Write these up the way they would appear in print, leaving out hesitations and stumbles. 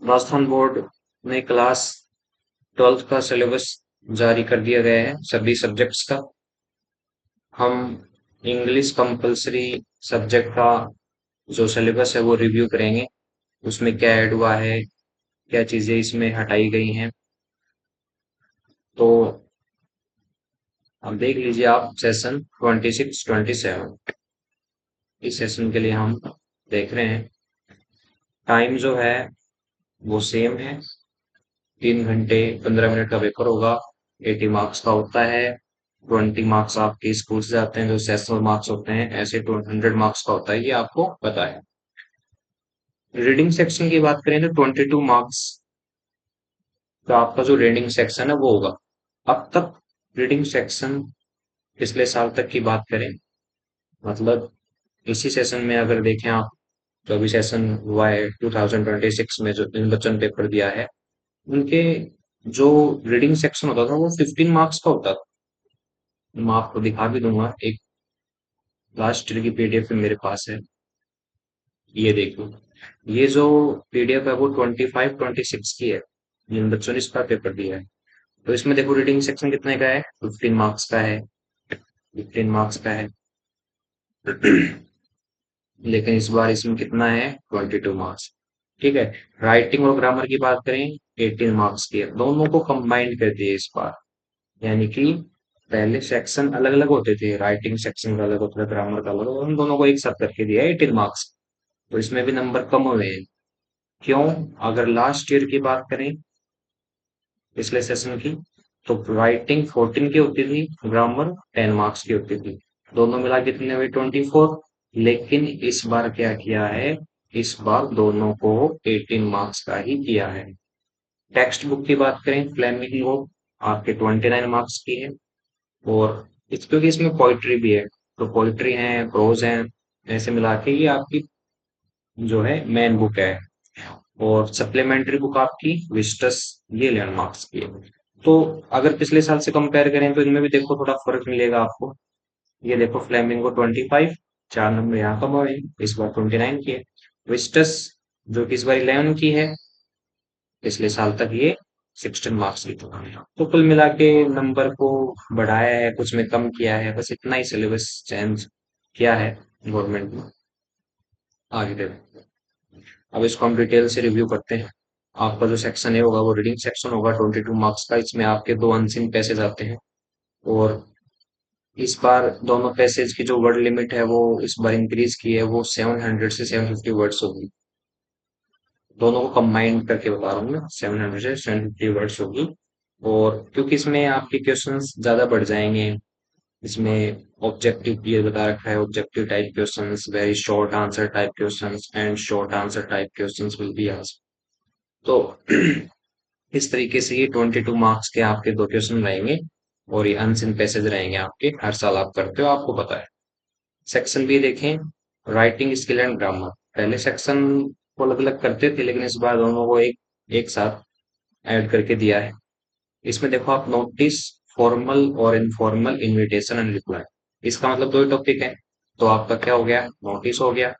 Rajasthan board ने class 12th का syllabus जारी कर दिया गया है सभी सब्जेक्ट्स का। हम इंग्लिश कंपलसरी सब्जेक्ट का जो सिलेबस है वो रिव्यू करेंगे। उसमें क्या ऐड हुआ है, क्या चीजें इसमें हटाई गई हैं। तो अब देख लीजिए आप सेशन 26-27 इस सेशन के लिए हम देख रहे हैं। टाइम जो है वो सेम है, 3 घंटे 15 मिनट का पेपर होगा। 80 मार्क्स का होता है। 20 मार्क्स आपके स्कूल से जाते हैं जो सेशनल मार्क्स होते हैं, ऐसे 100 मार्क्स का होता है, ये आपको पता है। रीडिंग सेक्शन की बात करें तो 22 मार्क्स का आपका जो रीडिंग सेक्शन है वो होगा। अब तक रीडिंग सेक्शन पिछले साल तक की बात करें, मतलब इसी सेशन में अगर देखें आप, जो अभी सेशन हुआ है 2026 में जो इन बच्चों ने पेपर दिया है, उनके जो रीडिंग सेक्शन होता था वो 15 मार्क्स का होता था। मैं आपको दिखा भी दूंगा, एक लास्ट ईयर की पीडीएफ मेरे पास है, ये देखो। ये जो पीडीएफ है वो 25-26 की है, जिन बच्चों ने इसका पेपर दिया है। तो इसमें देखो रीडिंग सेक्शन कितने का है, 15 मार्क्स का है। 15 मार्क्स का है। लेकिन इस बार इसमें कितना है, 22 मार्क्स। ठीक है। राइटिंग और ग्रामर की बात करें, 18 मार्क्स की है। दोनों को कंबाइंड कर दिए इस बार, यानी कि पहले सेक्शन अलग अलग होते थे, राइटिंग सेक्शन का अलग होता था, ग्रामर का अलग, और उन दोनों को एक साथ करके दिया है 18 मार्क्स। तो इसमें भी नंबर कम हुए हैं। क्यों? अगर लास्ट ईयर की बात करें पिछले सेशन की, तो राइटिंग 14 की होती थी, ग्रामर 10 मार्क्स की होती थी। दोनों मिला के कितने हुए, 24। लेकिन इस बार क्या किया है, इस बार दोनों को 18 मार्क्स का ही किया है। टेक्स्ट बुक की बात करें, फ्लेमिंग बुक आपके 29 मार्क्स की है। और क्योंकि इसमें पोइट्री भी है, तो पोइट्री है, प्रोज है, ऐसे मिला के ये आपकी जो है मेन बुक है। और सप्लीमेंट्री बुक आपकी विस्टस, ये 11 मार्क्स की है। तो अगर पिछले साल से कंपेयर करें तो इनमें भी देखो थोड़ा फर्क मिलेगा आपको। ये देखो फ्लेमिंगो 25, 4 नंबर यहाँ कम हुए, इस बार 29 की है। विस्टस जो कि इस बार 11 की है, पिछले साल तक ये 16 मार्क्स की थी। तो कुल मिला के नंबर को बढ़ाया है, कुछ में कम किया है, बस इतना ही सिलेबस चेंज किया है गवर्नमेंट ने। आगे देखो, अब इसको हम डिटेल से रिव्यू करते हैं। आपका जो सेक्शन है होगा वो रीडिंग सेक्शन होगा, 22 मार्क्स का। इसमें आपके दो अनसीन पैसेज आते हैं। और इस बार दोनों पैसेज की जो वर्ड लिमिट है वो इस बार इंक्रीज की है, वो 700 से 750 वर्ड्स होगी। दोनों को कंबाइंड करके बता रहा हूँ मैं, 700 से 750 वर्ड्स होगी। और क्योंकि इसमें आपके क्वेश्चंस ज्यादा बढ़ जाएंगे, इसमें ऑब्जेक्टिव ये बता रखा है, objective type questions, very short answer type questions and short answer type questions will be asked. तो इस तरीके से ये 22 मार्क्स के आपके दो क्वेश्चन रहेंगे। और ये अनसिन पैसेज रहेंगे आपके, हर साल आप करते हो, आपको पता है। सेक्शन बी देखें, राइटिंग स्किल एंड ग्रामर। पहले सेक्शन को अलग अलग करते थे, लेकिन इस बार दोनों को एक एक साथ ऐड करके दिया है। इसमें देखो आप, नोटिस, फॉर्मल और इनफॉर्मल इनविटेशन एंड रिप्लाई। इसका मतलब दो ही टॉपिक है। तो आपका क्या हो गया, नोटिस हो गया,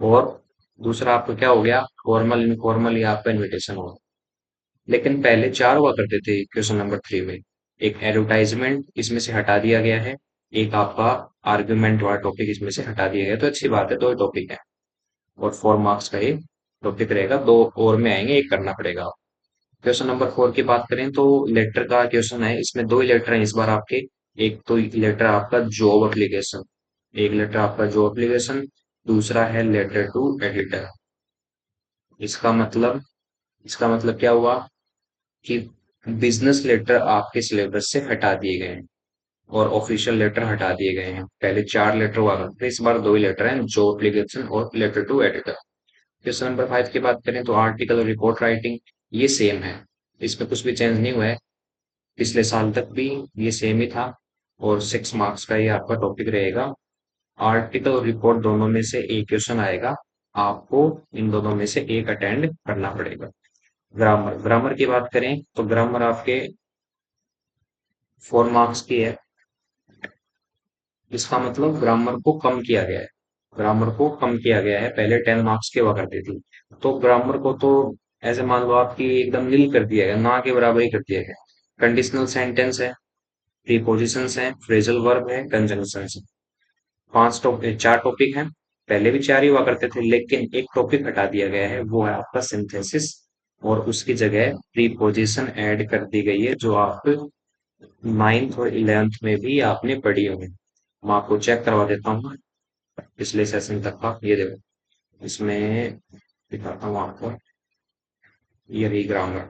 और दूसरा आपका क्या हो गया, फॉर्मल इनफॉर्मल, या आपका इनविटेशन हो गया। लेकिन पहले चार हुआ करते थे क्वेश्चन नंबर 3 में। एक एडवर्टाइजमेंट इसमें से हटा दिया गया है, एक आपका आर्ग्यूमेंट वाला टॉपिक इसमें से हटा दिया गया, तो अच्छी बात है, दो ही टॉपिक है। और 4 मार्क्स का ये टॉपिक रहेगा, दो और में आएंगे, एक करना पड़ेगा। क्वेश्चन नंबर 4 की बात करें तो लेटर का क्वेश्चन है, इसमें दो ही लेटर हैं इस बार आपके। एक तो लेटर आपका जॉब एप्लीकेशन, एक लेटर आपका जॉब एप्लीकेशन, दूसरा है लेटर टू एडिटर। इसका मतलब इसका मतलब क्या हुआ कि बिजनेस लेटर आपके सिलेबस से हटा दिए गए हैं, और ऑफिशियल लेटर हटा दिए गए हैं। पहले 4 लेटर हुआ करते थे, इस बार दो ही लेटर हैं, जॉब एप्लीकेशन और letter to editor. Question number 5 की बात करें तो आर्टिकल और रिपोर्ट राइटिंग, ये सेम है, इसमें कुछ भी चेंज नहीं हुआ है। पिछले साल तक भी ये सेम ही था। और 6 मार्क्स का ये आपका टॉपिक रहेगा। आर्टिकल और रिपोर्ट दोनों में से एक क्वेश्चन आएगा, आपको इन दोनों में से एक अटेंड करना पड़ेगा। ग्रामर ग्रामर की बात करें तो ग्रामर आपके 4 मार्क्स की है। इसका मतलब ग्रामर को कम किया गया है। ग्रामर को कम किया गया है, पहले 10 मार्क्स की हुआ करती थी। तो ग्रामर को तो ऐसे मान लो आपकी एकदम नील कर दिया गया, ना के बराबर ही कर दिया गया। कंडीशनल सेंटेंस है, प्रीपोजिशंस हैं, फ्रेजल वर्ब है, कंजंक्शंस है। पांच टॉपिक, चार टॉपिक हैं। पहले भी चार ही हुआ करते थे, लेकिन एक टॉपिक हटा दिया गया है, वो है आपका सिंथेसिस। और उसकी जगह प्रीपोजिशन ऐड कर दी गई है, जो आप नाइन्थ और इलेवेंथ में भी आपने पढ़ी होगी। मैं आपको चेक करवा देता हूँ पिछले सेशन तक का। ये देखो, इसमें दिखाता हूँ आपको। ये रही ग्रामर।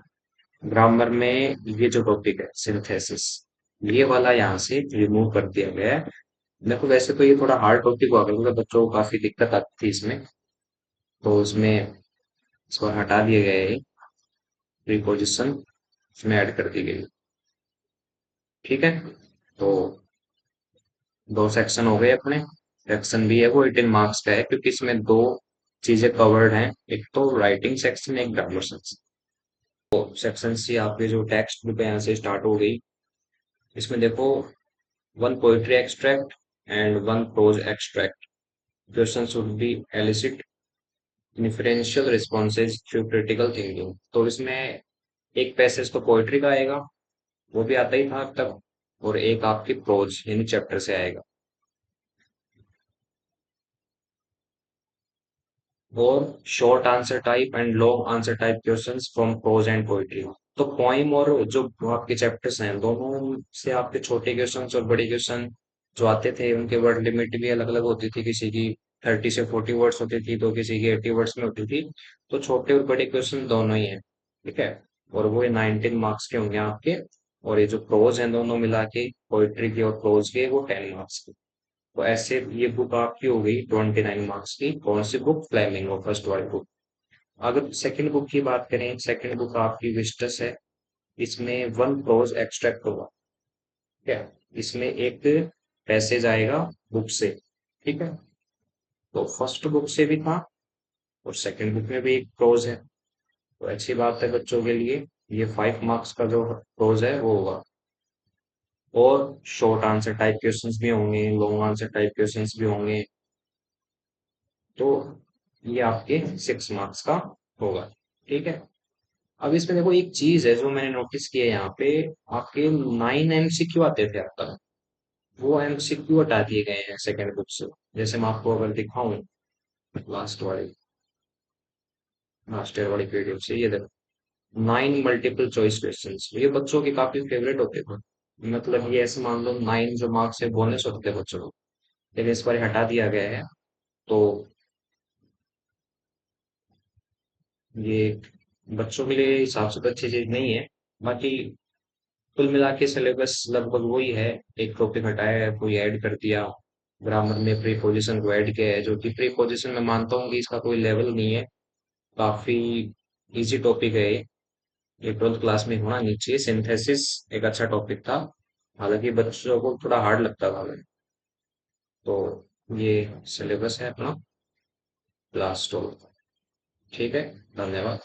ग्रामर में ये जो टॉपिक है सिंथेसिस, ये वाला यहाँ से रिमूव कर दिया गया है। देखो वैसे तो ये थोड़ा हार्ड टॉपिक हुआ करता था, बच्चों को काफी दिक्कत आती थी इसमें। तो इसमें इसको हटा दिया गया है, प्रीपोजिशन इसमें ऐड कर दी गई। ठीक है, तो दो सेक्शन हो गए अपने। सेक्शन भी है वो 18 मार्क्स का है, क्योंकि इसमें दो चीजें कवर्ड हैं, एक तो राइटिंग सेक्शन, एक ग्रामर सेक्शन। तो सेक्शन सी आपके जो टेक्स्ट बुक है यहाँ से स्टार्ट हो गई। इसमें देखो, one poetry extract and one prose extract. Question should be elicit differential responses through critical thinking. तो इसमें एक पैसेज तो पोएट्री का आएगा, वो भी आता ही था अब तक, और एक आपकी प्रोज यानी चैप्टर से आएगा। और short answer type and long answer type questions from prose and poetry. तो पोइम और जो आपके चैप्टर्स हैं, दोनों से आपके छोटे क्वेश्चंस और बड़े क्वेश्चन जो आते थे, उनके वर्ड लिमिट भी अलग अलग होती थी। किसी की 30 से 40 वर्ड्स होती थी, तो किसी की 80 वर्ड्स में होती थी। तो छोटे और बड़े क्वेश्चन दोनों ही हैं। ठीक है, और वो 19 मार्क्स के होंगे आपके। और ये जो प्रोज हैं दोनों मिला के, पोएट्री के और प्रोज के, वो 10 मार्क्स के। तो ऐसे ये बुक आपकी हो गई 29 मार्क्स की। कौन सी बुक? फ्लेमिंगो, फर्स्ट वाली बुक। अगर सेकंड बुक की बात करें, सेकंड बुक आपकी विस्टस है। इसमें वन प्रोज एक्सट्रैक्ट होगा। ठीक है, इसमें एक पैसेज आएगा बुक से। ठीक है, तो फर्स्ट बुक से भी था, और सेकंड बुक में भी एक प्रोज है। तो अच्छी बात है बच्चों के लिए। ये 5 मार्क्स का जो प्रोज है वो होगा। और शॉर्ट आंसर टाइप क्वेश्चंस भी होंगे, लॉन्ग आंसर टाइप क्वेश्चंस भी होंगे। तो ये आपके 6 मार्क्स का होगा। ठीक है, अब इसमें देखो एक चीज है जो मैंने नोटिस किया है यहाँ पे। आपके 9 एमसीक्यू आते थे अब तक, वो एमसीक्यू हटा दिए गए हैं सेकंड बुक से। जैसे मैं आपको अगर दिखाऊं, लास्ट वाली लास्ट ईयर वाली पीडीएफ से, ये देखो, 9 मल्टीपल चॉइस क्वेश्चंस। ये बच्चों के काफी फेवरेट होते थे। मतलब ये ऐसे मान लो 9 जो मार्क्स है बोनस होते थे बच्चों को, लेकिन इस बार हटा दिया गया है। तो ये बच्चों के लिए हिसाब से तो अच्छी चीज नहीं है। बाकी कुल मिला के सिलेबस लगभग वही है। एक टॉपिक हटाया है, कोई ऐड कर दिया। ग्रामर में प्रीपोजिशन को ऐड किया है, जो कि प्रीपोजिशन में मानता हूँ कि इसका कोई लेवल नहीं है। काफी इजी टॉपिक है ये। 12th क्लास में होना नहीं चाहिए। सिंथेसिस एक अच्छा टॉपिक था, हालांकि बच्चों को थोड़ा हार्ड लगता था। तो ये सिलेबस है अपना क्लास 12। ठीक है, धन्यवाद।